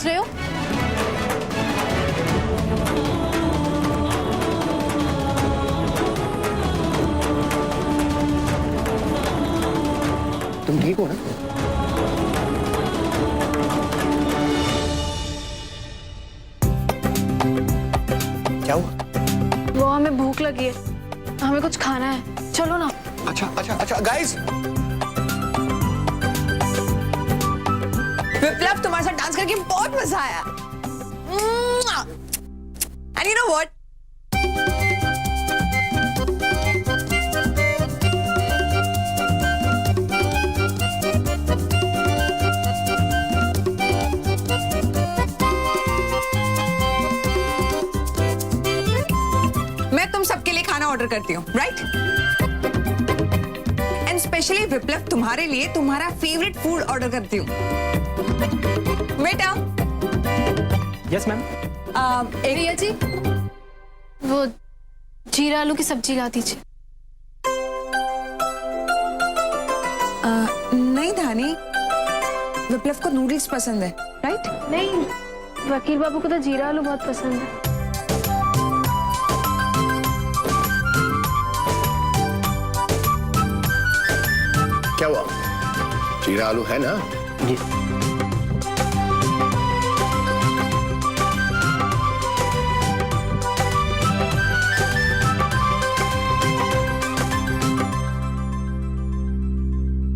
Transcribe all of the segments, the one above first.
सोच रहे हो? तुम ठीक हो ना? क्या हुआ? वो हमें भूख लगी है, हमें कुछ खाना है, चलो ना। अच्छा गाइस, विप्लव, तुम्हारे साथ डांस करके बहुत मजा आया। एंड यू नो व्हाट, मैं तुम सबके लिए खाना ऑर्डर करती हूँ, राइट? एंड स्पेशली विप्लव, तुम्हारे लिए तुम्हारा फेवरेट फूड ऑर्डर करती हूँ। बेटा। Yes ma'am. प्रिया जी, वो जीरा आलू की सब्जी ला दीजिए। नहीं धानी, विप्लव को नूडल्स पसंद है, राइट? नहीं, वकील बाबू को तो जीरा आलू बहुत पसंद है। क्या हुआ? जीरा आलू है ना? जी।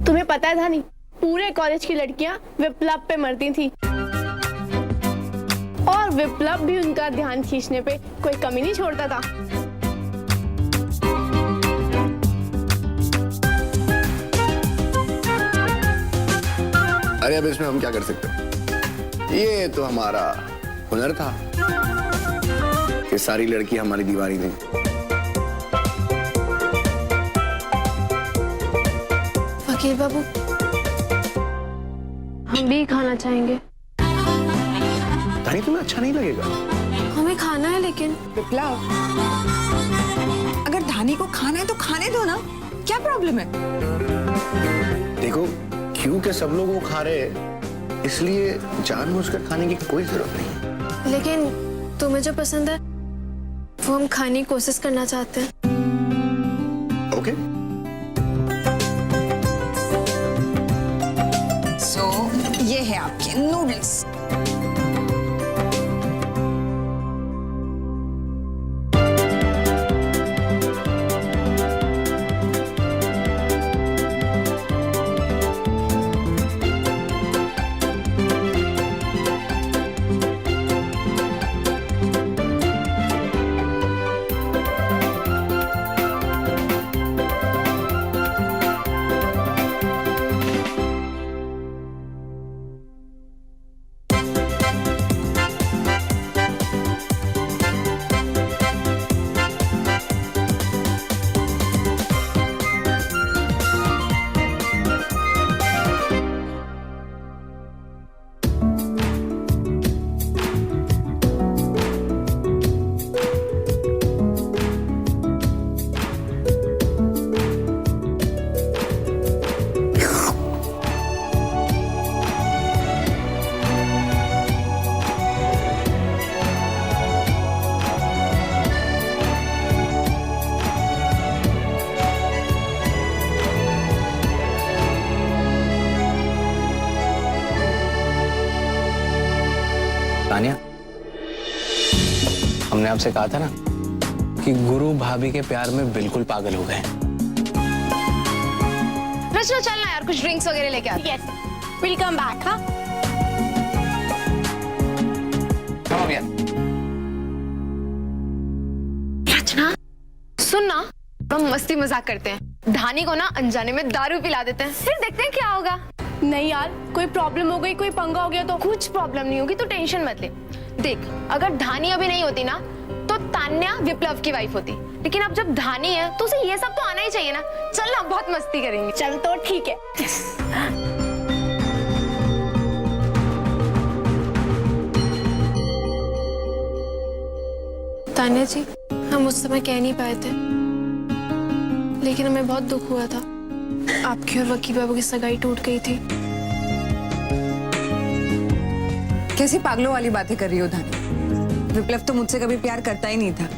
तुम्हें पता है धानी, पूरे कॉलेज की लड़कियां विप्लव पे मरती थी और विप्लव भी उनका ध्यान खींचने पे कोई कमी नहीं छोड़ता था। अरे अब इसमें हम क्या कर सकते हैं? ये तो हमारा हुनर था कि सारी लड़की हमारी दीवानी थी। वकील बाबू, हम भी खाना चाहेंगे। धानी, तुम्हें अच्छा नहीं लगेगा? हमें खाना है लेकिन। विप्लव, अगर धानी को खाना है तो खाने दो ना, क्या प्रॉब्लम है? देखो, क्योंकि सब लोग वो खा रहे हैं, इसलिए जानबूझकर खाने की कोई जरूरत नहीं। लेकिन तुम्हें जो पसंद है वो हम खाने की कोशिश करना चाहते हैं। ओके। सो ये है आपके नूडल्स। तानिया, हमने आपसे कहा था ना कि गुरु भाभी के प्यार में बिल्कुल पागल हो गए। रचना, चलना यार, कुछ ड्रिंक्स वगैरह लेके आ। Yes, will come back. हाँ, रचना, सुन ना, हम मस्ती मजाक करते हैं। धानी को ना अनजाने में दारू पिला देते हैं, फिर देखते हैं क्या होगा। नहीं यार, कोई प्रॉब्लम हो गई, कोई पंगा हो गया तो? कुछ प्रॉब्लम नहीं होगी, तो टेंशन मत ले। देख, अगर धानी अभी नहीं होती ना तो तान्या विप्लव की वाइफ होती, लेकिन अब जब धानी है तो उसे ये सब तो आना ही चाहिए ना। चल ना, बहुत मस्ती करेंगे। चल तो ठीक है। तान्या जी, हम उस समय कह नहीं पाए थे, लेकिन हमें बहुत दुख हुआ था। आपकी और वकील बाबू की सगाई टूट गई थी। कैसी पागलों वाली बातें कर रही हो धानी? विप्लव तो मुझसे कभी प्यार करता ही नहीं था।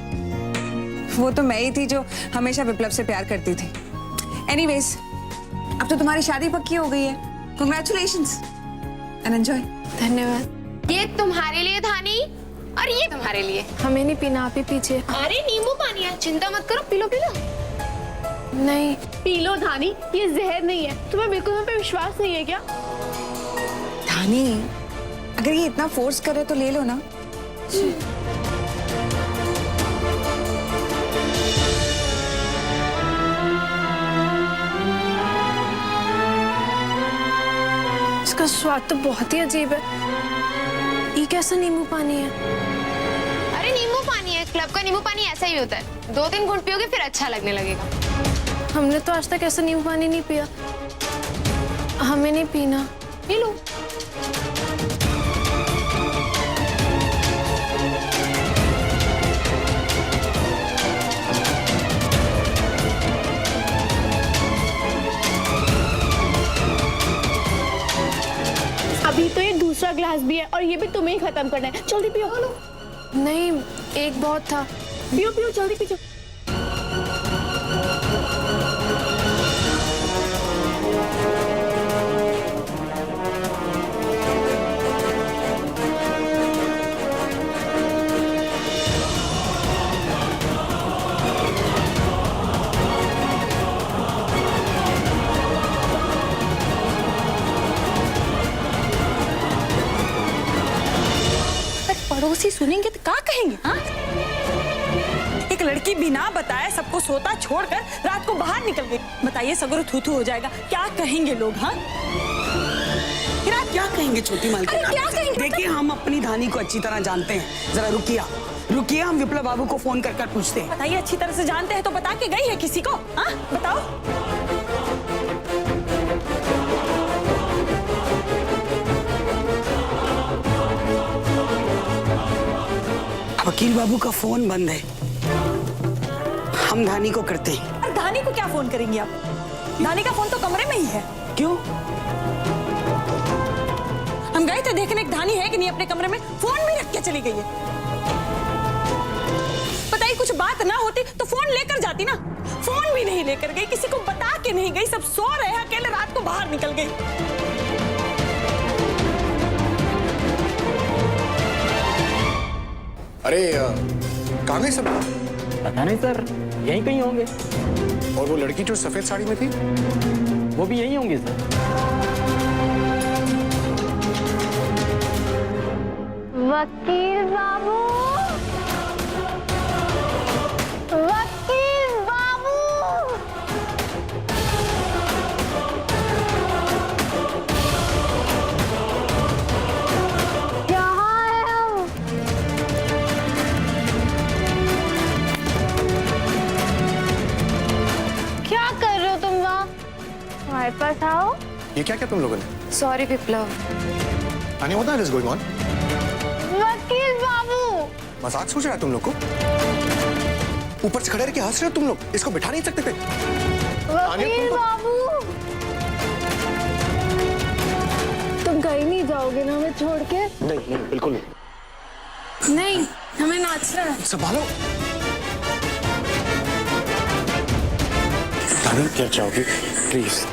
वो तो मैं ही थी जो हमेशा विप्लव से प्यार करती थी। एनीवेज, अब तो तुम्हारी शादी पक्की हो गई है। Congratulations and enjoy. धन्यवाद। ये तुम्हारे लिए धानी और ये तुम्हारे लिए। हमें नहीं पीना, आप ही पीछे। अरे नींबू पानी है, चिंता मत करो, पी लो पी लो। नहीं पी लो धानी, ये जहर नहीं है। तुम्हें बिल्कुल हम पे विश्वास नहीं है क्या? धानी, अगर ये इतना फोर्स करे तो ले लो ना। इसका स्वाद तो बहुत ही अजीब है। ये कैसा नींबू पानी है? अरे नींबू पानी है, क्लब का नींबू पानी ऐसा ही होता है। 2-3 घूंट पियोगे फिर अच्छा लगने लगेगा। हमने तो आज तक ऐसा नींबू पानी नहीं पिया। हमें नहीं पीना। P low. अभी तो ये दूसरा ग्लास भी है और ये भी तुम्हें ही खत्म करना है। जल्दी पियो। नहीं, एक बहुत था। पियो पियो, जल्दी पियो। पड़ोसी सुनेंगे तो क्या कहेंगे? हाँ, एक लड़की बिना बताए सबको सोता छोड़कर रात को बाहर निकल गई। बताइए, सगरो थू हो जाएगा, क्या कहेंगे लोग? हाँ, फिर आप क्या कहेंगे छोटी मालकिन? अरे क्या कहेंगे? देखिए, हम अपनी धानी को अच्छी तरह जानते हैं। जरा रुकिए, हम विप्लव बाबू को फोन कर पूछते हैं। बताइए, अच्छी तरह से जानते हैं तो बता के गई है किसी को? हाँ, बताओ। वकील बाबू का फोन बंद है। हम धानी को करते हैं। और धानी को क्या फोन करेंगे आप? धानी का फोन तो कमरे में ही है। क्यों? हम गए थे देखने एक धानी है कि नहीं अपने कमरे में, फोन भी रख के चली गई है। बताइए, कुछ बात ना होती तो फोन लेकर जाती ना। फोन भी नहीं लेकर गई, किसी को बता के नहीं गई, सब सो रहे हैं, अकेले रात को बाहर निकल गई। अरे कहाँ गए सब? पता नहीं सर, यहीं कहीं होंगे। और वो लड़की जो सफेद साड़ी में थी, वो भी यहीं होंगे सर। वकील बाबू, वकील बाबू। कहाँ है हम? क्या कर रहे हो तुम वहाँ? हमारे पास आओ। ये क्या तुम लोगों ने? सॉरी विप्लव। आने होता है गोइंग ऑन? वकील बाबू, मजाक सोच रहा है तुम लोग को? ऊपर से खड़े रह के हंस रहे हो तुम लोग? इसको बिठा नहीं सकते थे? वकील बाबू, तुम कहीं नहीं जाओगे ना हमें छोड़ के? नहीं, बिल्कुल नहीं। नहीं, हमें नाचना है। संभालो। धानी, क्या चाहोगी? प्लीज।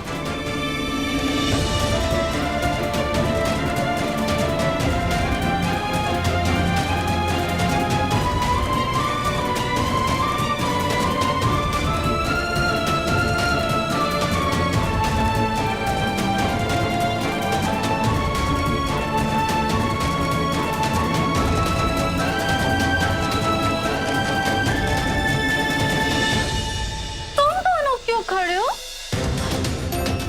खड़े हो?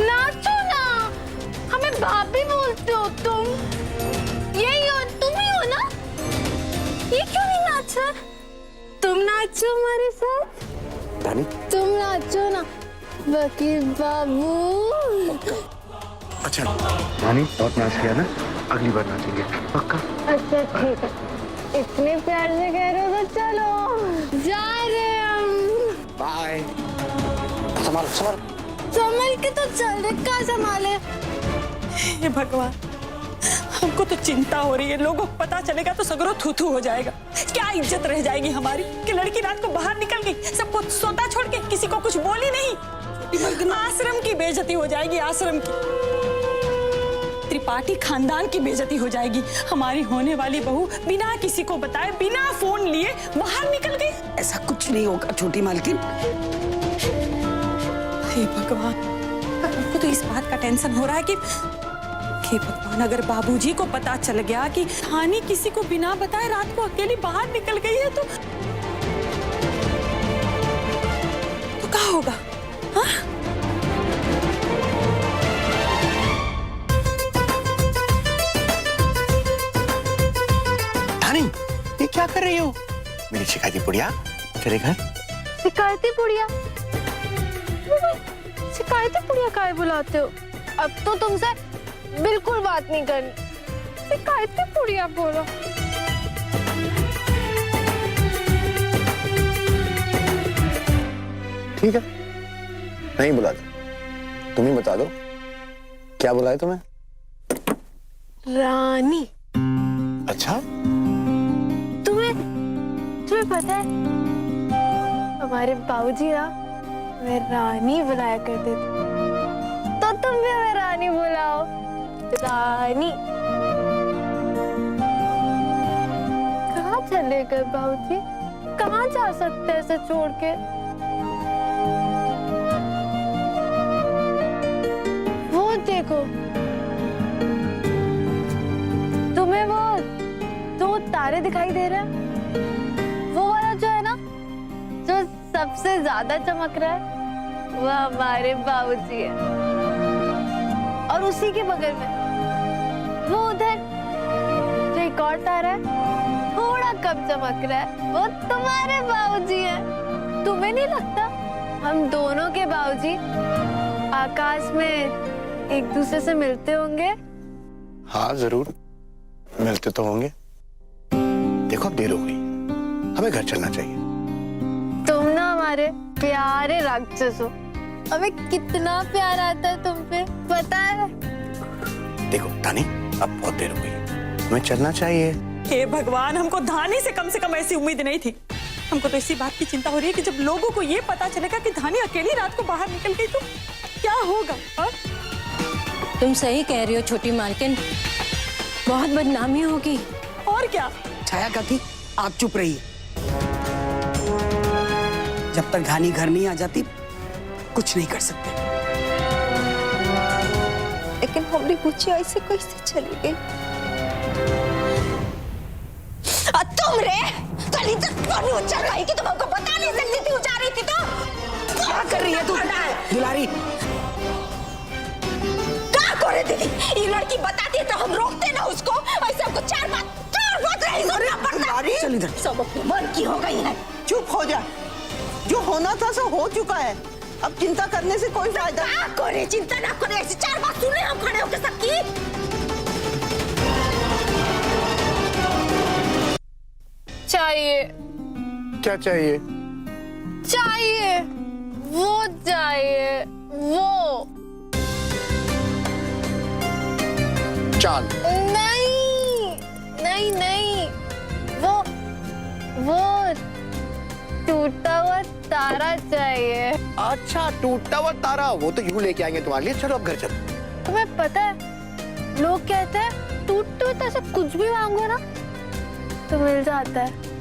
नाचो ना, हमें भाभी बोलते हो तुम। यही हो, तुम ही हो ना? ये क्यों नहीं नाच रहा? तुम नाचो हमारे साथ। धानी, तुम नाचो ना वकील बाबू। अच्छा धानी, बहुत नाच किया ना, अगली बार नाचेंगे पक्का? अच्छा ठीक है, इतने प्यार से कह रहे हो तो चलो, जा रहे हैं हम। बाय। संभाल संभाल। संभल के तो चल रहे, कहाँ संभाले? हे भगवान, हमको तो चिंता हो रही है, लोगों को पता चलेगा तो सगरो थू हो जाएगा। क्या इज्जत रह जाएगी हमारी कि लड़की रात को बाहर निकल गई, सबको सोता छोड़ के, किसी को कुछ बोली नहीं। आश्रम की बेइज्जती हो जाएगी, आश्रम की, त्रिपाठी खानदान की बेइज्जती हो जाएगी। हमारी होने वाली बहू बिना किसी को बताए, बिना फोन लिए बाहर निकल गई। ऐसा कुछ नहीं होगा छोटी मालकिन। हे भगवान, हमको तो इस बात का टेंशन हो रहा है कि हे भगवान, अगर बाबूजी को पता चल गया कि धानी किसी को बिना बताए रात को अकेली बाहर निकल गई है तो क्या होगा? हाँ? धानी, ये क्या कर रही हो? मेरी शिकायती पुड़िया, तेरे घर। शिकायती पुड़िया? शिकायती पुड़िया काहे बुलाते हो? अब तो तुमसे बिल्कुल बात नहीं करनी। शिकायती पुड़िया बोलो। ठीक है, नहीं बुलाते, तुम ही बता दो क्या बुलाए तुम्हें? रानी। अच्छा, तुम्हें पता है हमारे बाबूजी ना हमें रानी बुलाया करते थे, तो तुम भी हमें रानी बुलाओ। रानी। कहाँ चले गए बाबूजी? कहाँ जा सकते हैं ऐसे छोड़ के? वो देखो, तुम्हें वो दो तारे दिखाई दे रहे हैं? वो वाला जो है ना, जो सबसे ज्यादा चमक रहा है, वो हमारे बाबूजी है। और उसी के बगल में वो उधर जो एक और तारा है, थोड़ा कम चमक रहा है, वो तुम्हारे बाबूजी है। तुम्हें नहीं लगता हम दोनों के बाबूजी आकाश में एक दूसरे से मिलते होंगे? हाँ जरूर मिलते तो होंगे। देखो अब देर हो गई, हमें घर चलना चाहिए। तुम ना हमारे प्यारे राक्षस हो, हमें कितना प्यार आता है तुम पे, पता है? देखो धानी, अब बहुत देर हो गई, हमें चलना चाहिए। हे भगवान, हमको धानी से कम ऐसी उम्मीद नहीं थी। हमको तो इसी बात की चिंता हो रही है कि जब लोगों को ये पता चलेगा कि धानी अकेली रात को बाहर निकल गई तो क्या होगा? हा? तुम सही कह रही हो छोटी मालकिन, बहुत बदनामी होगी। और क्या? छाया काकी, आप चुप रहिए। जब तक धानी घर नहीं आ जाती कुछ नहीं कर सकते। लेकिन हमारी बुच्ची ऐसे कैसे चली गई? तुम रे, कल इज्जत क्यों नहीं उछल रही कि तुम हमको बता नहीं सकती थी, जा रही थी तो? क्या कर रही है तू दुलारी? क्या करे दीदी? ये लड़की बताती है तो हम रोकते ना उसको, ऐसे हमको चार बात रही सुनना पड़ता है। चल इधर। सब अपने मन की हो गई है। चुप हो जा, जो होना था सो हो चुका है, अब चिंता करने से कोई फायदा नहीं। क्या करे, चिंता ना करे, ऐसी चार बात सुने हम खड़े होकर सबकी। चाहिए। क्या चाहिए? चाहिए, वो चाहिए, वो। चाल। नहीं नहीं नहीं, वो टूटा हुआ तारा चाहिए। अच्छा, टूटा हुआ तारा, वो तो यूं लेके आएंगे तुम्हारे लिए। चलो अब घर चलो। तुम्हें पता है लोग कहते हैं टूटते हुए से कुछ भी मांगो ना तो मिल जाता है।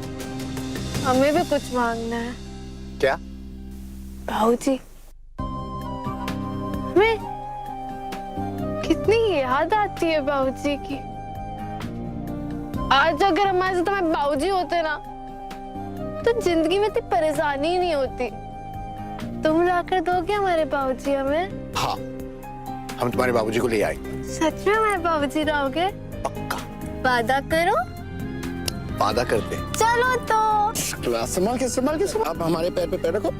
हमें भी कुछ मांगना है। क्या? भाऊजी, हमें कितनी याद आती है बाबूजी की। आज अगर हमारे साथ हमारे बाबूजी होते ना तो जिंदगी में इतनी परेशानी ही नहीं होती। तुम लाकर दोगे हमारे बाबूजी हमें? हाँ, हम तुम्हारे बाबूजी को ले आएंगे। सच में हमारे बाबूजी लाओगे? पक्का। वादा करो। वादा करते। चलो तो। संभाल के संभाल के। अब हमारे पैर पे पैर रखो।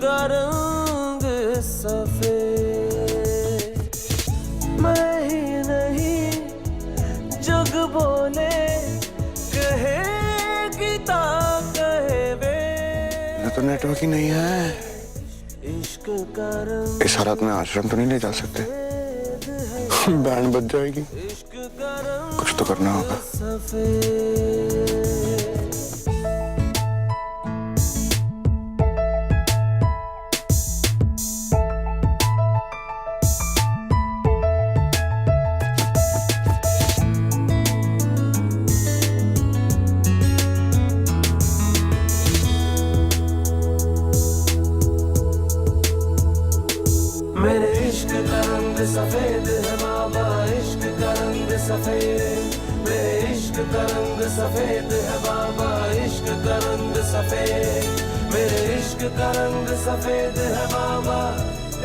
का रंग सफेद मैं ही नहीं जग बोले कहे गीता कहे वे तो नेटवर्क ही नहीं है। इश्क का रंग इस हालत में आश्रम तो नहीं ले जा सकते, बैंड बज जाएगी। कुछ तो करना होगा। मेरे इश्क का रंग सफेद है बाबा, इश्क का रंग सफेद। मेरे इश्क का रंग सफेद है बाबा, इश्क का रंग सफेद। मेरे इश्क का रंग सफेद है बाबा,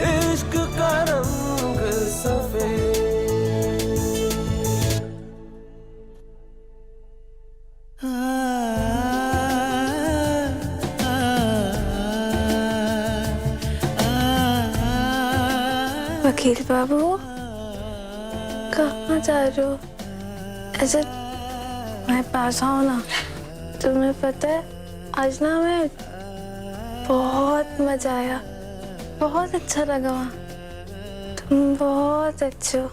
इश्क का रंग सफेद। वकील बाबू कहाँ जा रहे हो? ऐसे मैं पास आओ ना। तुम्हें पता है आज ना हमें बहुत मजा आया, बहुत अच्छा लगा वहाँ। तुम बहुत अच्छे हो।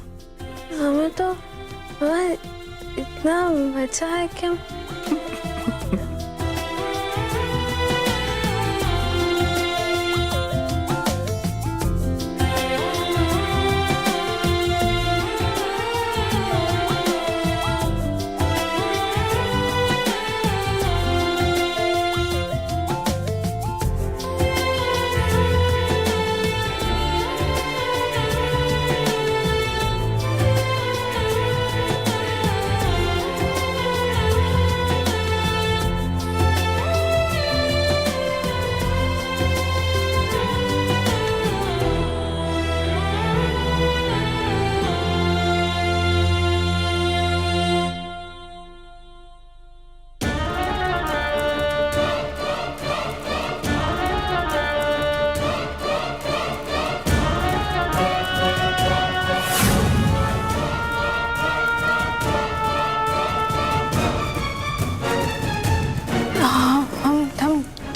हमें तो वहाँ इतना मजा है कि हम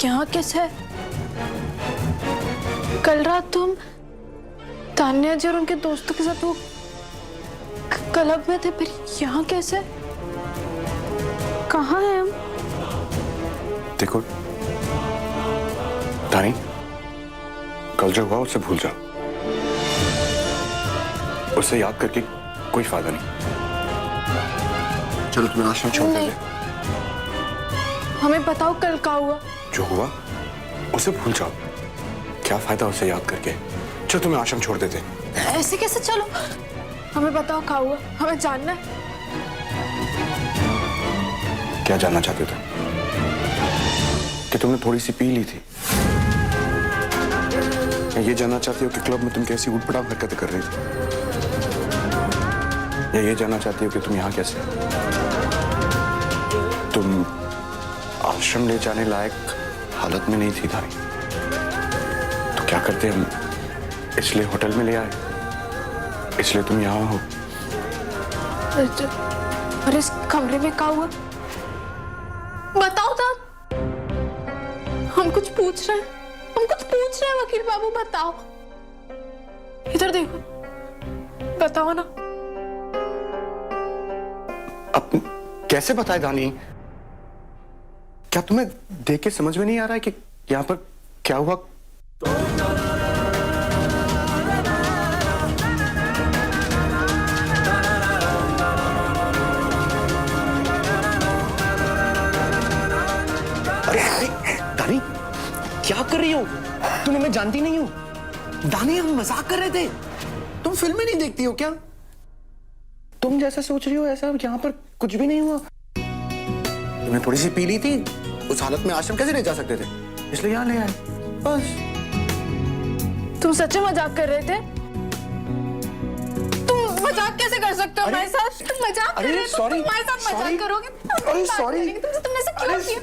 यहाँ कैसे? कल रात तुम तान्या जी और उनके दोस्तों के साथ वो क्लब में थे, फिर यहाँ कैसे? कहाँ हैं हम? देखो तानी, कल जो हुआ उसे भूल जाओ। उसे याद करके कोई फायदा नहीं। चलो तुम्हें आश्रम छोड़ देंगे। हमें बताओ कल क्या हुआ? जो हुआ उसे भूल जाओ। क्या फायदा उसे याद करके? चलो तुम्हें आश्रम छोड़ देते। ऐसे कैसे? चलो हमें बताओ क्या हुआ, हमें जानना है। क्या जानना चाहते थे? कि तुमने थोड़ी सी पी ली थी? या ये जानना चाहती हो कि क्लब में तुम कैसी उठपटांग हरकतें कर रही थी? या ये जानना चाहती हो कि तुम यहाँ कैसे? तुम आश्रम ले जाने लायक हालत में नहीं थी धारी, तो क्या करते हम? इसलिए होटल में ले आए, इसलिए तुम यहाँ हो। और इस कमरे में क्या हुआ? बताओ तो। हम कुछ पूछ रहे हैं, वकील बाबू बताओ। इधर देखो, बताओ ना। अब कैसे बताए दानी? क्या तुम्हें देख के समझ में नहीं आ रहा है कि यहाँ पर क्या हुआ? अरे दानी, क्या कर रही हो? तुम हमें जानती नहीं हो। दानी, हम मजाक कर रहे थे। तुम फिल्में नहीं देखती हो क्या? तुम जैसा सोच रही हो ऐसा यहाँ पर कुछ भी नहीं हुआ। तुमने थोड़ी सी पी ली थी, उस हालत में आश्रम कैसे ले जा सकते थे? इसलिए यहाँ ले आए, बस। तुम सच्चे मजाक कर रहे थे? तुम मजाक कैसे कर सकते हो हमारे साथ? तुम मजाक कर रहे हो, तुम हमारे साथ मजाक करोगे? अरे सॉरी। तुमने ऐसा क्यों किया?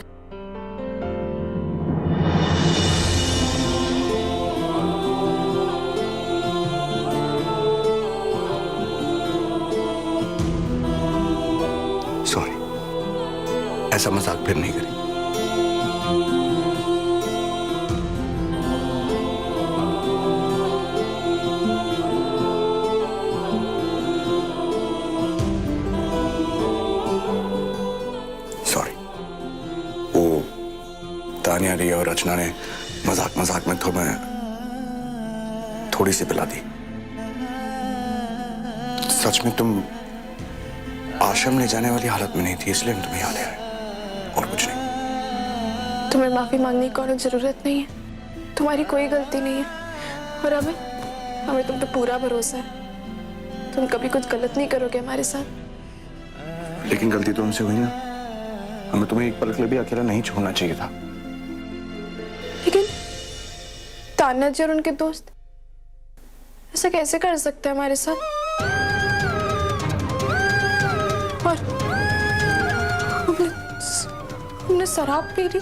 ऐसा मजाक फिर नहीं करें। सॉरी, वो तानिया, रिया और रचना ने मजाक मजाक में थोड़ी सी पिला दी। सच में तुम आश्रम ले जाने वाली हालत में नहीं थी, इसलिए हम तुम्हें यहाँ ले आए, और कुछ नहीं। तुम्हें माफी मांगने की कोई जरूरत नहीं है, तुम्हारी कोई गलती नहीं है। और हमें तुम पे पूरा भरोसा है, तुम कभी कुछ गलत नहीं करोगे हमारे साथ। लेकिन गलती तो हमसे हुई ना, हमें तुम्हें एक पल के लिए भी अकेला नहीं छोड़ना चाहिए था। लेकिन तान्या जी और उनके दोस्त ऐसा कैसे कर सकते हैं हमारे साथ? और हमने शराब पी ली।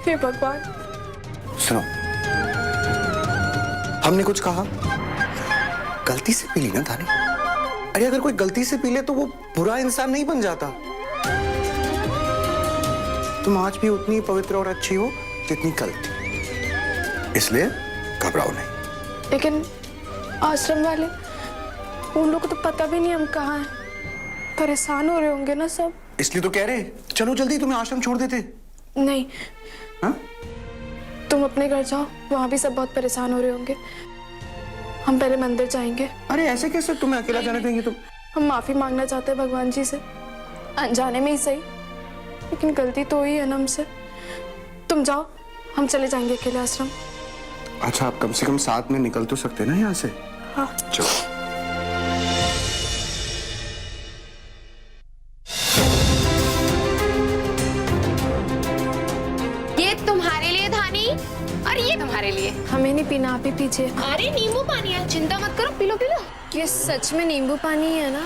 हे भगवान। सुनो, हमने कुछ कहा? गलती से पी ली ना तानी। अरे अगर कोई गलती से पी ले तो वो बुरा इंसान नहीं बन जाता। तुम आज भी उतनी पवित्र और अच्छी हो जितनी कल थी, इसलिए घबराओ नहीं। लेकिन आश्रम वाले, उन लोगों को तो पता भी नहीं हम कहाँ हैं, परेशान हो रहे होंगे ना सब। इसलिए तो कह रहे, चलो जल्दी तुम्हें आश्रम छोड़ देते। नहीं, हाँ? तुम अपने घर जाओ, वहां भी सब बहुत परेशान हो रहे होंगे। हम पहले मंदिर जाएंगे। अरे ऐसे कैसे तुम्हें अकेला जाने देंगे तुम? हम माफी मांगना चाहते हैं भगवान जी से, अनजाने में ही सही, लेकिन गलती तो हुई है ना हमसे। तुम जाओ, हम चले जाएंगे अकेले आश्रम। अच्छा, आप कम से कम साथ में निकल तो सकते ना यहाँ से? हाँ। चलो। ये तुम्हारे लिए धानी, और ये तुम्हारे लिए। हमें नहीं पीना, आप ही पीछे। अरे नींबू पानी है, चिंता मत करो, पी लो पी लो। ये सच में नींबू पानी है ना?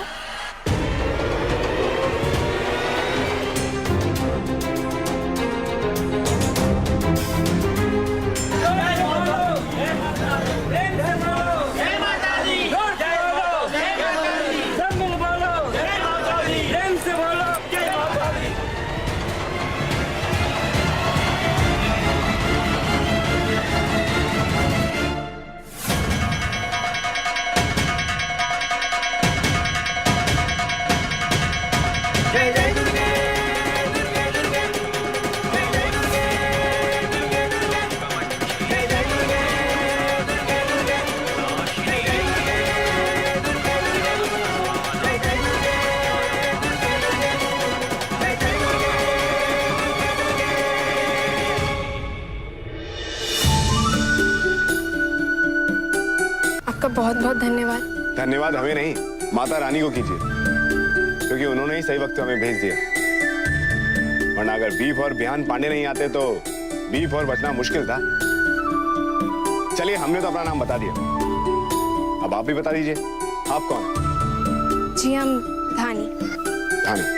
आपका बहुत बहुत धन्यवाद। धन्यवाद हमें नहीं, माता रानी को कीजिए, क्योंकि उन्होंने ही सही वक्त हमें भेज दिया। वरना अगर बीफ और बिहान पांडे नहीं आते तो बीफ और बचना मुश्किल था। चलिए, हमने तो अपना नाम बता दिया, अब आप भी बता दीजिए, आप कौन? जी, हम धानी। धानी।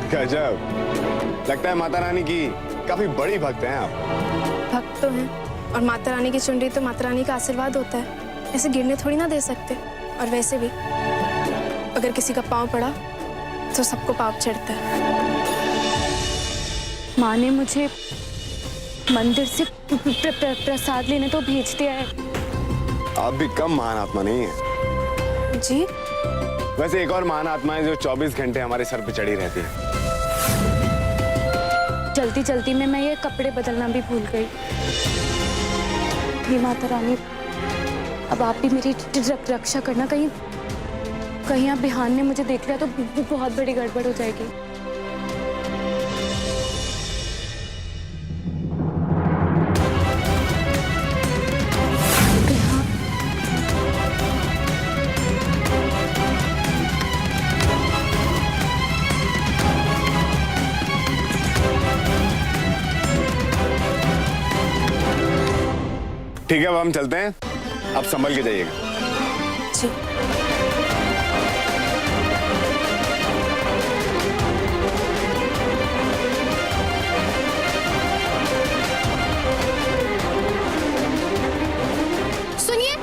गजब, लगता है माता रानी की काफी बड़ी भक्त हैं आप। भक्त तो हैं, और माता रानी की चुनरी तो माता रानी का आशीर्वाद होता है, ऐसे गिरने थोड़ी ना दे सकते। और वैसे भी अगर किसी का पाँव पड़ा तो सबको पाप चढ़ता है। माँ ने मुझे मंदिर से प्रसाद लेने तो भेज दिया है। आप भी कम महान आत्मा नहीं है। जी? वैसे एक और महान आत्मा है जो 24 घंटे हमारे सर पे चढ़ी रहती है। जल्दी जल्दी में मैं ये कपड़े बदलना भी भूल गई। ये माता रानी, अब आप भी मेरी रक्षा करना, कहीं आप बिहान ने मुझे देख लिया तो बहुत बड़ी गड़बड़ हो जाएगी। ठीक है, अब हम चलते हैं, अब संभल के जाइएगा। जी। सुनिए,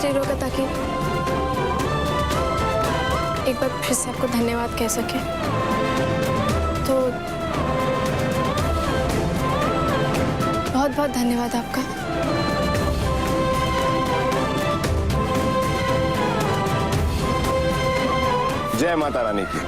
इसलिए रोका ताकि एक बार फिर से आपको धन्यवाद कह सके। तो बहुत बहुत धन्यवाद आपका। जय माता रानी की।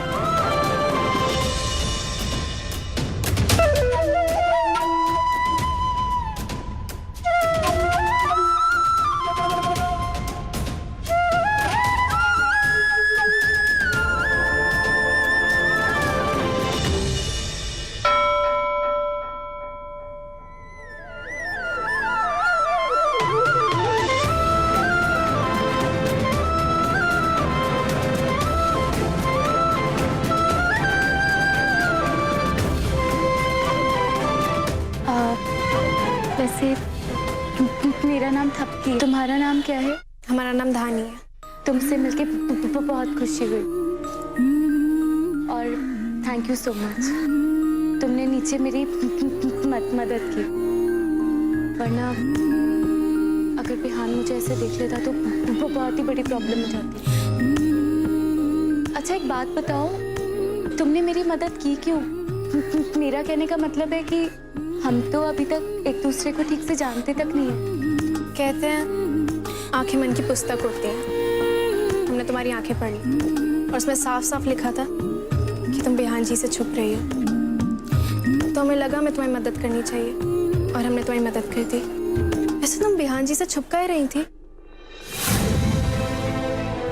वैसे मेरा नाम थपकी है, तुम्हारा नाम क्या है? हमारा नाम धानी है। तुमसे मिलके बहुत खुशी हुई और थैंक यू सो मच। तुमने नीचे मेरी मदद की, वरना अगर बिहान मुझे ऐसे देख लेता तो बहुत ही बड़ी प्रॉब्लम हो जाती। अच्छा एक बात बताओ, तुमने मेरी मदद की क्यों? मेरा कहने का मतलब है कि हम तो अभी तक एक दूसरे को ठीक से जानते तक नहीं है। कहते हैं आंखें मन की पुस्तक होती हैं। हमने तुम्हारी आंखें पढ़ ली और उसमें साफ साफ लिखा था कि तुम बिहान जी से छुप रही हो। तो हमें लगा हमें तुम्हारी मदद करनी चाहिए और हमने तुम्हारी मदद कर दी। वैसे तुम बिहान जी से छुप कर रही थी।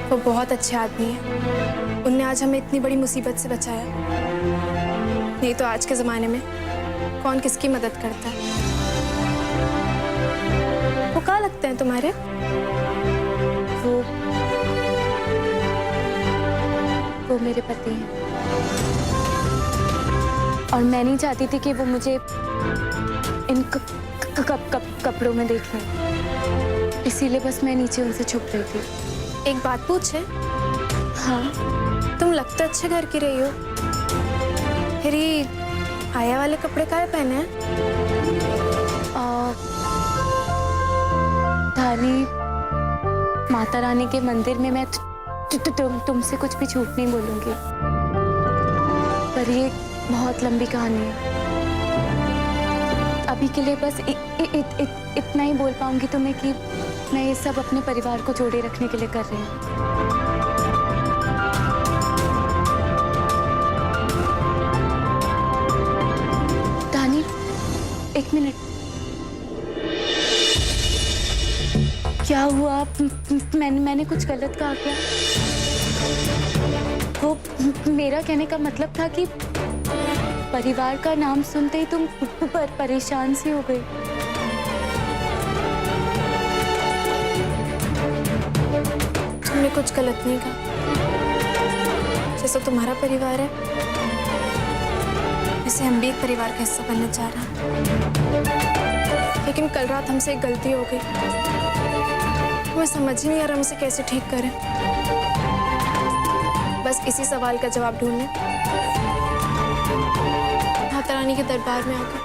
वो बहुत अच्छे आदमी है, उनने आज हमें इतनी बड़ी मुसीबत से बचाया। नहीं तो आज के जमाने में कौन किसकी मदद करता है। वो कहाँ लगते हैं तुम्हारे? वो मेरे पति हैं और मैं नहीं चाहती थी कि वो मुझे इन कपड़ों में देख लें, इसीलिए बस मैं नीचे उनसे छुप रही थी। एक बात पूछे? हाँ। तुम लगते अच्छे घर की रही हो, फिर ये आया वाले कपड़े काहे पहने हैं? धानी, माता रानी के मंदिर में मैं तुमसे कुछ भी झूठ नहीं बोलूंगी, पर ये बहुत लंबी कहानी है। अभी के लिए बस इतना ही बोल पाऊंगी तुम्हें कि मैं ये सब अपने परिवार को जोड़े रखने के लिए कर रही हूँ। एक मिनट, क्या हुआ? मैंने कुछ गलत कहा क्या? वो मेरा कहने का मतलब था कि परिवार का नाम सुनते ही तुम परेशान सी हो गई। तुमने कुछ गलत नहीं कहा। जैसा तुम्हारा परिवार है वैसे हम भी एक परिवार का हिस्सा बनना चाह रहे हैं। लेकिन कल रात हमसे एक गलती हो गई, हमें समझ ही नहीं आ रहा हम उसे कैसे ठीक करें। बस इसी सवाल का जवाब ढूंढने माता रानी के दरबार में आकर।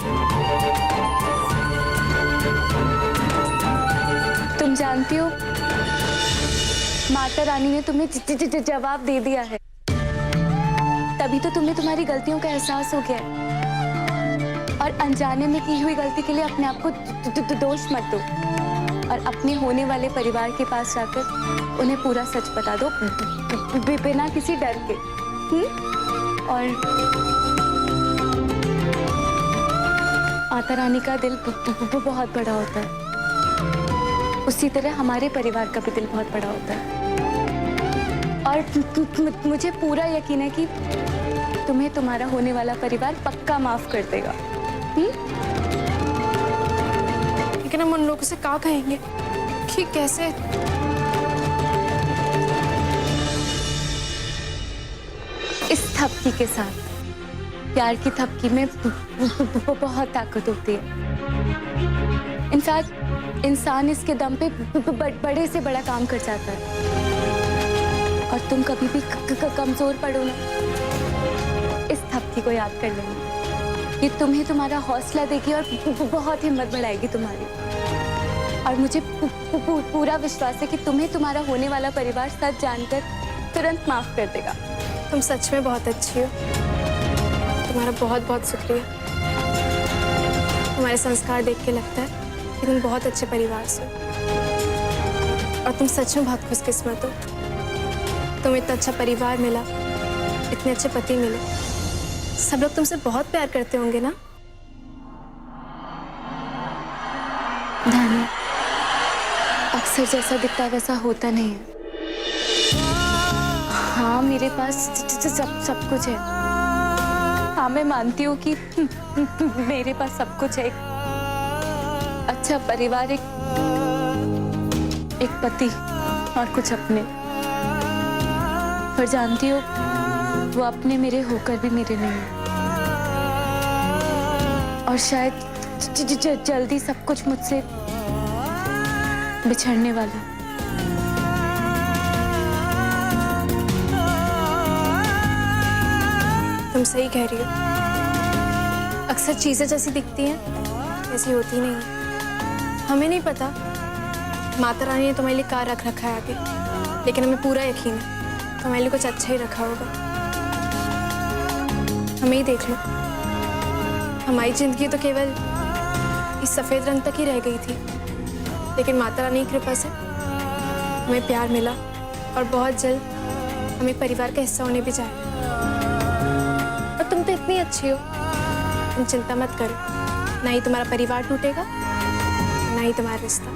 तुम जानती हो, माता रानी ने तुम्हें जवाब दे दिया है, तभी तो तुम्हें तुम्हारी गलतियों का एहसास हो गया है। और अनजाने में की हुई गलती के लिए अपने आप को दोष मत दो और अपने होने वाले परिवार के पास जाकर उन्हें पूरा सच बता दो, बिना किसी डर के। और माता रानी का दिल बहुत बड़ा होता है, उसी तरह हमारे परिवार का भी दिल बहुत बड़ा होता है। और मुझे पूरा यकीन है कि तुम्हें तुम्हारा होने वाला परिवार पक्का माफ कर देगा। लेकिन हम उन लोगों से क्या कहेंगे कि कैसे? इस थपकी के साथ, प्यार की थपकी में बहुत ताकत होती है। इनफैक्ट इंसान इसके दम पे बड़े से बड़ा काम कर जाता है। और तुम कभी भी कमजोर पड़ो ना, इस थपकी को याद कर लेना। ये तुम्हें तुम्हारा हौसला देगी और बहुत हिम्मत बढ़ाएगी तुम्हारी। और मुझे पूरा विश्वास है कि तुम्हें तुम्हारा होने वाला परिवार सच जानकर तुरंत माफ कर देगा। तुम सच में बहुत अच्छी हो। तुम्हारा बहुत बहुत शुक्रिया। तुम्हारे संस्कार देख के लगता है कि तुम बहुत अच्छे परिवार से हो और तुम सच में बहुत खुशकिस्मत हो। तुम्हें इतना अच्छा परिवार मिला, इतने अच्छे पति मिले। सब लोग तुमसे बहुत प्यार करते होंगे ना? धानी, अक्सर जैसा दिखता है वैसा होता नहीं है। हाँ, मेरे पास सब कुछ है। हाँ, मैं मानती हूँ कि मेरे पास सब कुछ है। अच्छा परिवार, एक पति और कुछ अपने। पर जानती हो, वो अपने मेरे होकर भी मेरे नहीं है। और शायद जल्दी सब कुछ मुझसे बिछड़ने वाला। तुम सही कह रही हो। अक्सर चीजें जैसी दिखती हैं ऐसी होती नहीं है। हमें नहीं पता माता रानी ने तुम्हारे लिए क्या रख रखा है आगे, लेकिन हमें पूरा यकीन है तुम्हारे लिए कुछ अच्छा ही रखा होगा। हमें ही देख लो, हमारी जिंदगी तो केवल इस सफेद रंग तक ही रह गई थी, लेकिन माता रानी की कृपा से हमें प्यार मिला और बहुत जल्द हमें परिवार का हिस्सा होने भी जाए। और तुम तो इतनी अच्छी हो, तुम चिंता मत करो। ना ही तुम्हारा परिवार टूटेगा, ना ही तुम्हारा रिश्ता।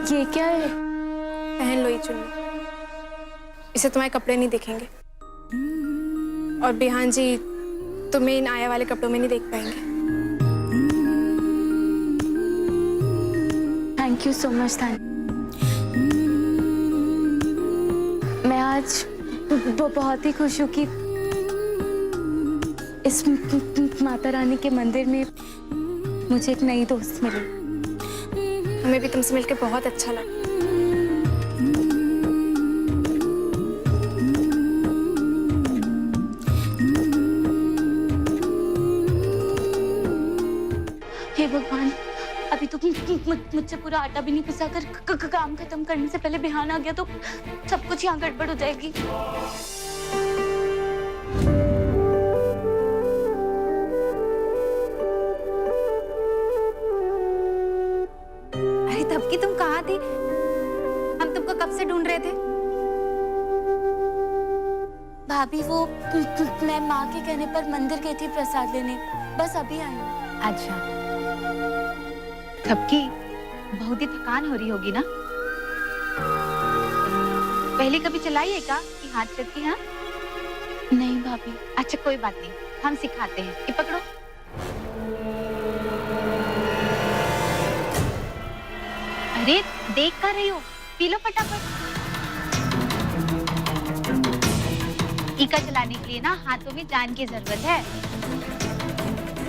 ये क्या है? पहन लो ये चुन्नी, इसे तुम्हारे कपड़े नहीं दिखेंगे और बिहान जी तुम्हें इन आया वाले कपड़ों में नहीं देख पाएंगे। थैंक यू सो मच धानी। मैं आज बहुत ही खुश हूँ कि इस माता रानी के मंदिर में मुझे एक नई दोस्त मिली। हमें भी तुमसे मिलकर बहुत अच्छा लगा। हे भगवान, अभी तो मुझसे पूरा आटा भी नहीं पिसा कर काम खत्म करने से पहले बिहान आ गया तो सब कुछ यहाँ गड़बड़ हो जाएगी। अरे तब की तुम कहाँ थी? हम तुमको कब से ढूंढ रहे थे। भाभी, वो मैं माँ के कहने पर मंदिर गई थी प्रसाद लेने, बस अभी आई हूँ। अच्छा, थपकी बहुत ही थकान हो रही होगी ना? पहले कभी चलाई है क्या कि हाथ चलती? हाँ नहीं भाभी। अच्छा कोई बात नहीं, हम सिखाते हैं। ये पकड़ो। अरे देख कर रही हो, पी लो फटाफट। इका चलाने के लिए ना हाथों में जान की जरूरत है।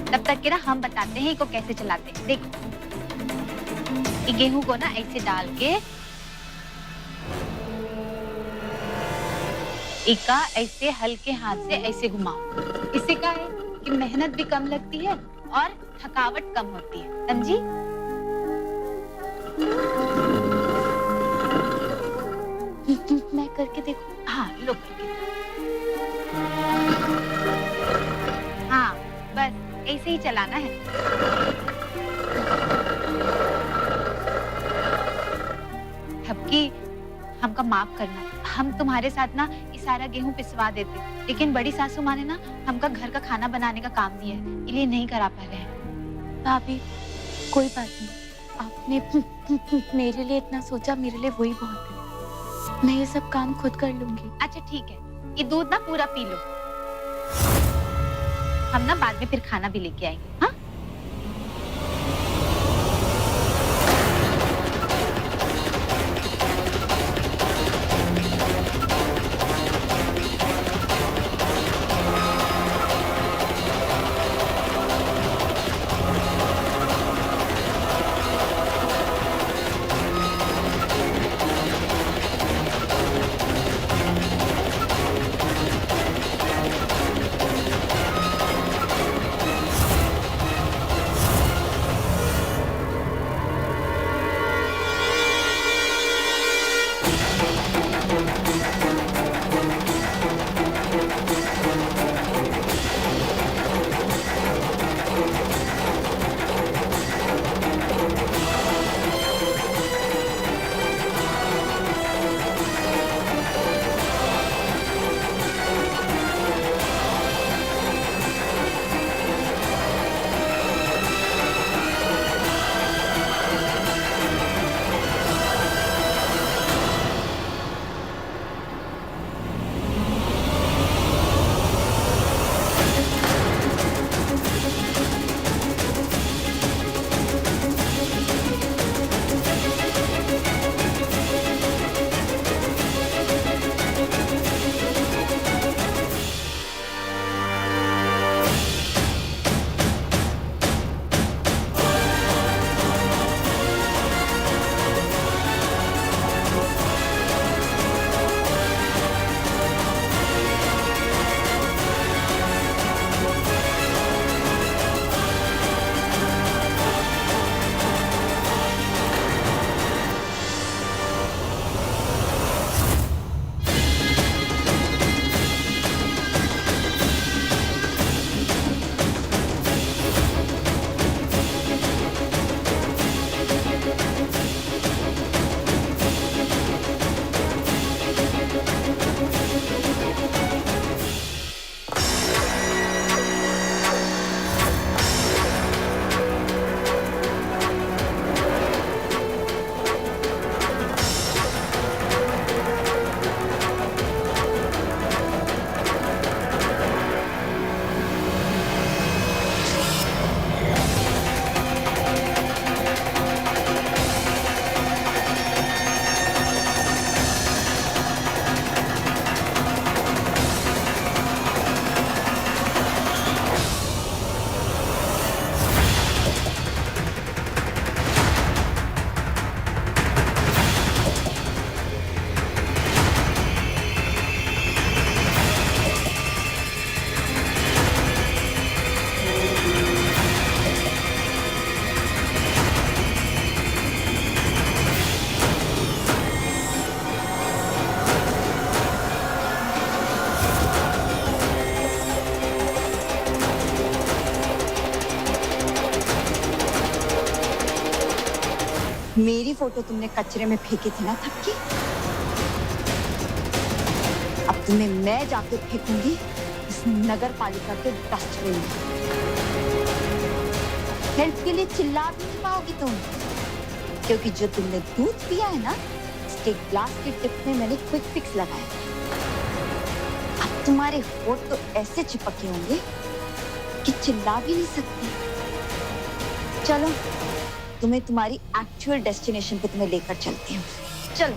तब तक के ना हम बताते हैं इको कैसे चलाते हैं। देखो, ये गेहूं को ना ऐसे डाल के इका ऐसे हल्के हाथ से ऐसे घुमाओ। इससे क्या है कि मेहनत भी कम लगती है और थकावट कम होती है, समझी? मैं करके देखूं? हाँ लो करके। हाँ बस ऐसे ही चलाना है। ठपकी, हमका माफ करना। हम तुम्हारे साथ ना ये सारा गेहूं पिसवा देते, लेकिन बड़ी सासू माँ ने ना हमका घर का खाना बनाने का काम दिया है, इसलिए नहीं करा पा रहे हैं। भाभी कोई बात नहीं, आपने मेरे लिए इतना सोचा, मेरे लिए वही बहुत है। मैं ये सब काम खुद कर लूंगी। अच्छा ठीक है, ये दूध ना पूरा पी लो, हम ना बाद में फिर खाना भी लेके आएंगे। हाँ मेरी फोटो तुमने कचरे में फेंकी थी ना तब की, अब तुम्हें मैं जाके फेंकूंगी इस नगर पालिका के डस्टबिन में। हेल्प के लिए चिल्ला भी नहीं पाओगी तुम, क्योंकि जो तुमने दूध पिया है ना, उसके ग्लास के टिप में मैंने क्विक फिक्स लगाया है। अब तुम्हारे होठ तो ऐसे चिपके होंगे कि चिल्ला भी नहीं सकते। चलो तुम्हें तुम्हारी एक्चुअल डेस्टिनेशन पे तुम्हें लेकर चलती हूँ, चलो।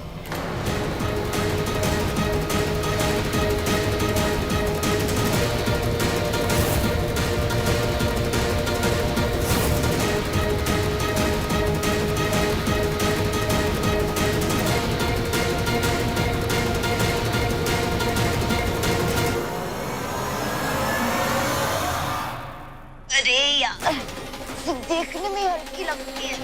अरे यार, देखने में हल्की लगती है।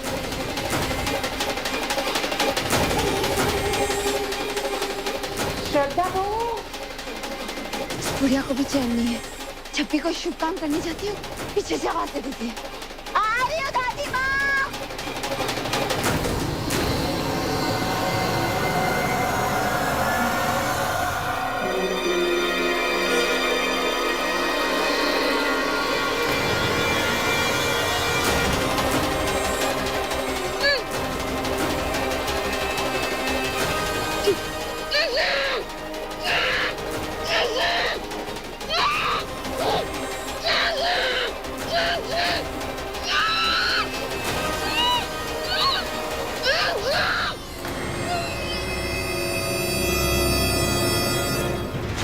श्रद्धा हो, बुढ़िया को भी चैन नहीं है। जब भी कोई शुभ काम करने जाती हूँ, पीछे से आवाज दे देती है, आ रही हो दादी माँ।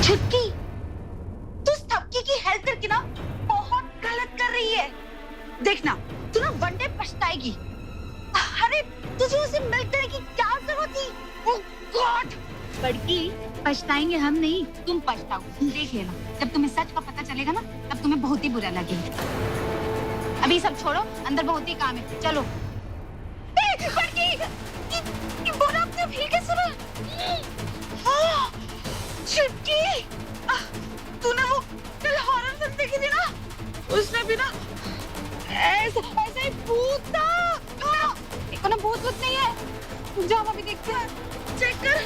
छुटकी, तू उस थपकी की हेल्प करके ना बहुत गलत कर रही है। देखना, तू ना वन डे पछताएगी। अरे तुझे उसे मिल्क देने की क्या जरूरत थी? ओह गॉड! बड़की, पछताएंगे हम नहीं, तुम पछताओ। देख लेना, जब तुम्हें सच का पता चलेगा ना, तब तुम्हें बहुत ही बुरा लगेगा। अभी सब छोड़ो, अंदर बहुत ही काम है, चलो। बड़की, ये बोला आपने भी कैसे सुना? हाँ, छुटकी, तूने वो कल हॉरर फिल्म देखी थी ना? उसमें भी ना ऐसा ही भूत था। हाँ, देखो ना, भूत नहीं है। जाओ अभी देखते हैं, चेक कर।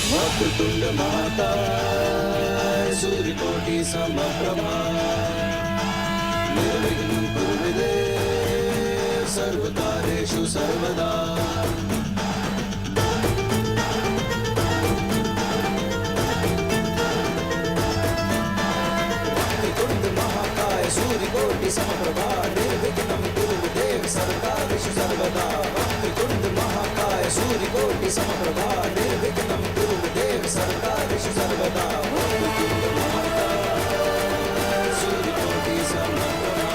वक्रतुंड महाकाय सूर्यकोटि समप्रभा निर्विघ्नं कुरु देव सर्वकार्येषु सर्वदा। वक्रतुंड महाकाय सूर्यकोटि समप्रभा निर्विघ्नं कुरु देव सर्वकार्येषु सर्वदा। वक्रतुंड महाकाय सूर्यकोटि समप्रभा निर्विघ्नं कुरु देव सर्वकार्येषु सर्वदा। वक्रतुंड महाकाय सूर्यकोटि समप्रभा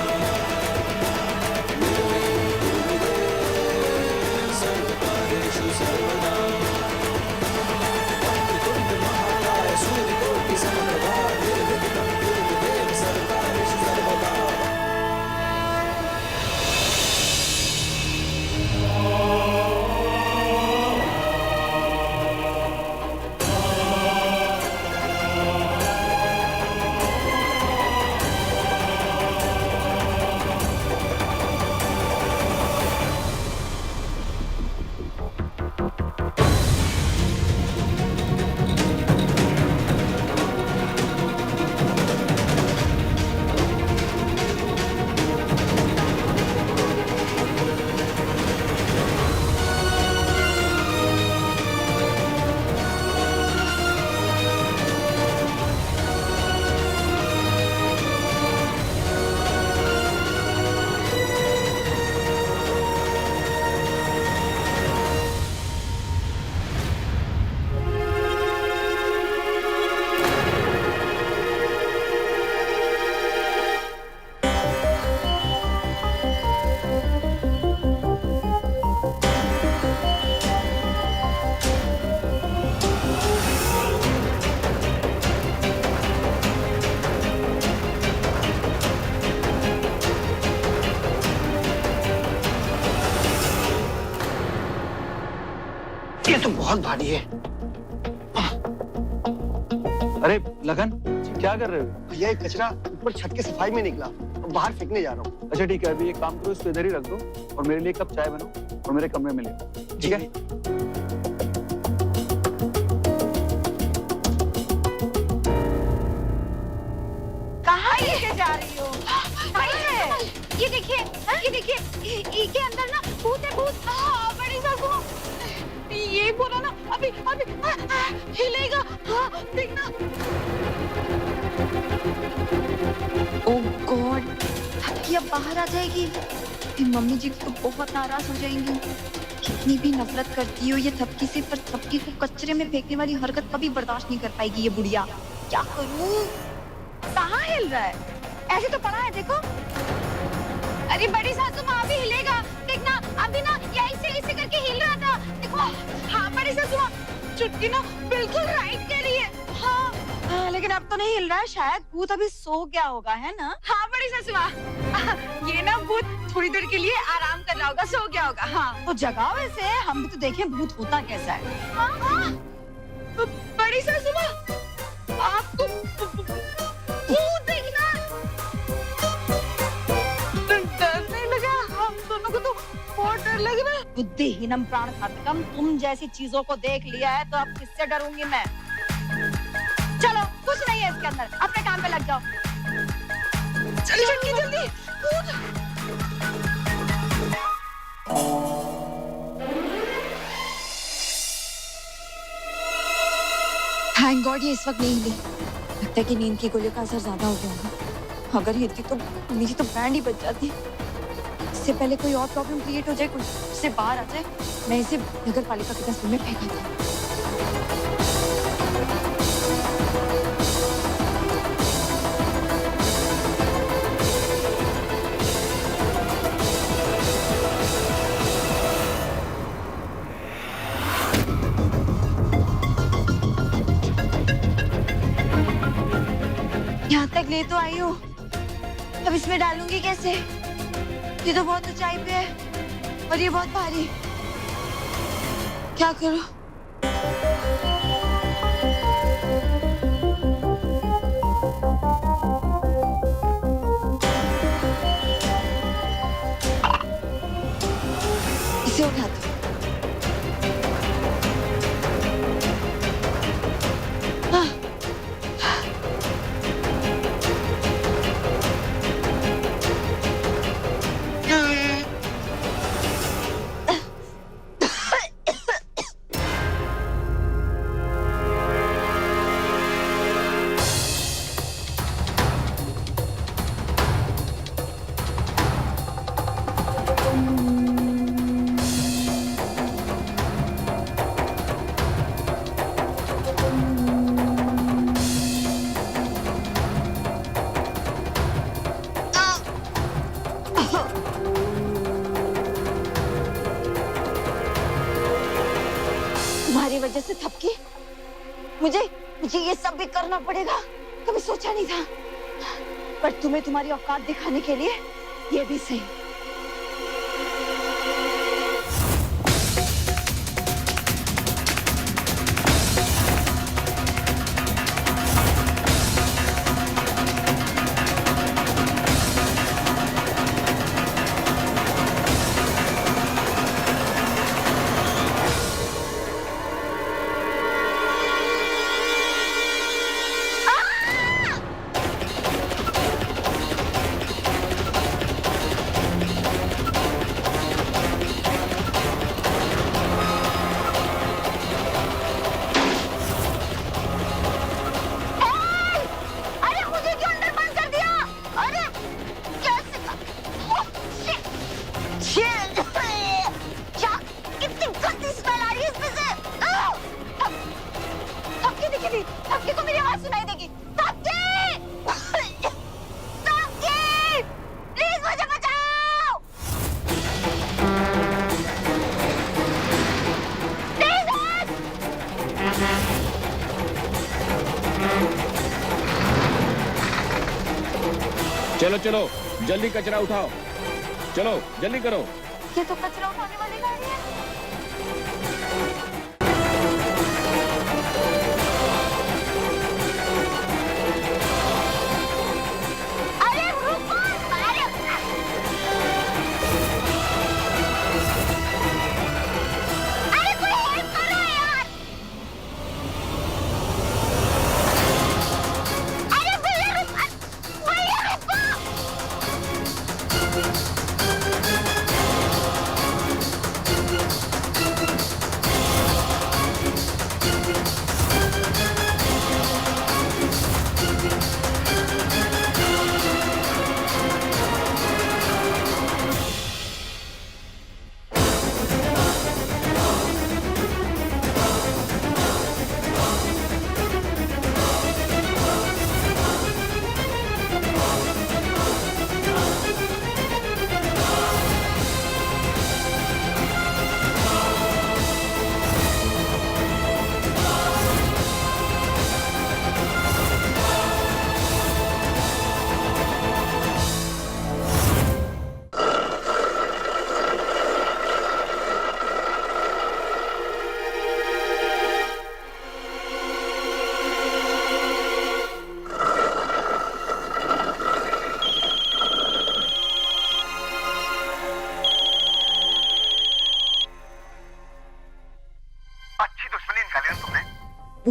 निर्विघ्नं कुरु देव सर्वकार्येषु सर्वदा। वक्रतुंड महाकाय सूर्यकोटि समप्रभा निर्विघ्नं कुरु देव सर्वकार्येषु सर्वदा। बहुत भारी है। अरे लगन क्या कर रहे हो? भैया ये कचरा ऊपर छत के सफाई में निकला, बाहर फेंकने जा रहा हूँ। अच्छा ठीक है, अभी एक काम करो, इसको इधर ही रख दो और मेरे लिए एक कप चाय बनाओ और मेरे कमरे में ले आओ, ठीक है? कहाँ लेके जा रही हो? ये देखिए, ये देखिए, इसके अंदर ना भूत है, भूत। हाँ, बड़ी सासू, ये बोला ना अभी अभी हिलेगा। हाँ, देखना। ओह गॉड, थपकी अब बाहर आ जाएगी, फिर मम्मी जी तो बहुत नाराज हो जाएंगी। कितनी भी नफरत करती हो ये थपकी से, पर थपकी को कचरे में फेंकने वाली हरकत कभी बर्दाश्त नहीं कर पाएगी ये बुढ़िया। क्या करूं? कहाँ हिल रहा है? ऐसे तो पड़ा है, देखो। अरे बड़ी सासू माँ भी हिलेगा, देखना। अभी ना यही से ऐसे करके हिल रहा था, देखो। हाँ बड़ी सासू माँ, चुटकी ना बिल्कुल राइट कह रही है। हाँ, लेकिन अब तो नहीं हिल रहा है, शायद भूत अभी सो गया होगा, है ना? हाँ बड़ी सासू माँ, ये ना भूत थोड़ी देर के लिए आराम कर रहा होगा, सो गया होगा। हाँ तो जगाओ ऐसे, हम भी तो देखें भूत होता कैसा है। हाँ हाँ, बड़ी सासू माँ, आपको भूत देखना डर नहीं लगा? हम दोनों को तो बहुत डर लग रहा है। बुद्धिहीनम प्राण घातकम, तुम जैसी चीजों को देख लिया है तो अब किससे डरूंगी मैं? चलो, कुछ नहीं है इसके अंदर, अपने काम पे लग जाओ। जल्दी जल्दी, कूद। थैंक गॉड ये इस वक्त नहीं हिली। लगता है कि नींद की गोलियों का असर ज्यादा हो गया होगा। अगर हिलती तो मेरी तो बैंड ही बच जाती। इससे पहले कोई और प्रॉब्लम क्रिएट हो जाए, कुछ इससे बाहर आ जाए, मैं इसे नगर पालिका के डस्टबिन में फेंक देती हूँ। यहाँ तक ले तो आई हूँ, अब इसमें डालूंगी कैसे? ये तो बहुत ऊंचाई पे है और ये बहुत भारी। क्या करूँ? इसे उठा दो। तुम्हारी वजह से थपकी, मुझे ये सब भी करना पड़ेगा। कभी सोचा नहीं था, पर तुम्हें तुम्हारी औकात दिखाने के लिए ये भी सही। थपकी को मेरी आवाज सुनाई देगी। थपकी! थपकी! प्लीज मुझे बचाओ! चलो चलो जल्दी कचरा उठाओ, चलो जल्दी करो। ये तो कचरा उठाने वाली गाड़ी है।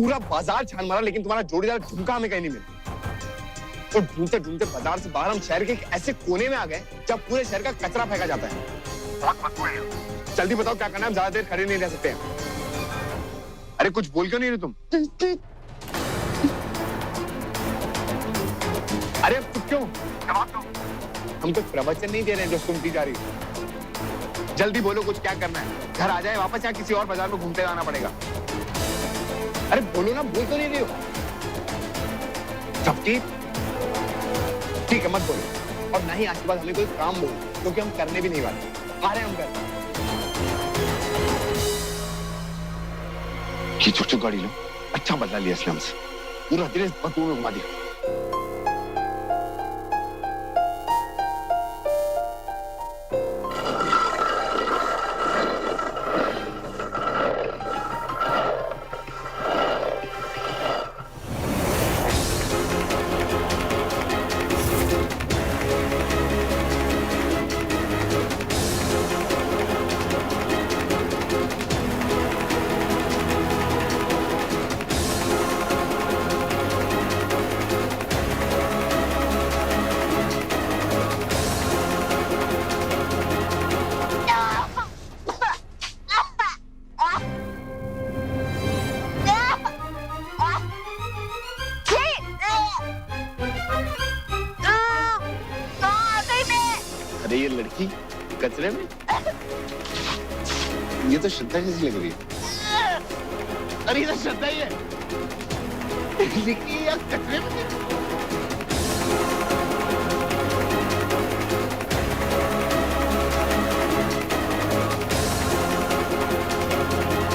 पूरा बाजार छान मारा लेकिन तुम्हारा जोड़ीदार झुमका हमें कहीं नहीं मिला। और ढूंढते ढूंढते बाजार से बाहर हम शहर के एक ऐसे कोने में आ गए जब पूरे शहर का कचरा फेंका जाता है। बहुत बदबू है। जल्दी बताओ क्या करना है, हम ज्यादा देर खड़े नहीं रह सकते हैं। अरे कुछ बोल क्यों नहीं रहे तुम? अरे अब चुप क्यों? हम कुछ प्रवचन नहीं दे रहे हैं जो सुनती जा रही है। जल्दी बोलो कुछ क्या करना है। घर आ जाए वापस या किसी और बाजार में घूमते जाना पड़ेगा। अरे बोलो ना, बोल तो नहीं रही हो। सब ठीक है, मत बोलो और ना ही आज के बाद हमें कोई काम बोलो क्योंकि हम करने भी नहीं वाले। आ रहे हैं हम कर। ये चुप चुप गाड़ी लो, अच्छा बदला लिया इसने हमसे। पूरा दिन इस बदबू में घुमा दिया। अरे ये लड़की कचरे में, ये तो श्रद्धा जैसी लग रही है। अरे ये तो श्रद्धा ही है, लेकिन ये कचरे में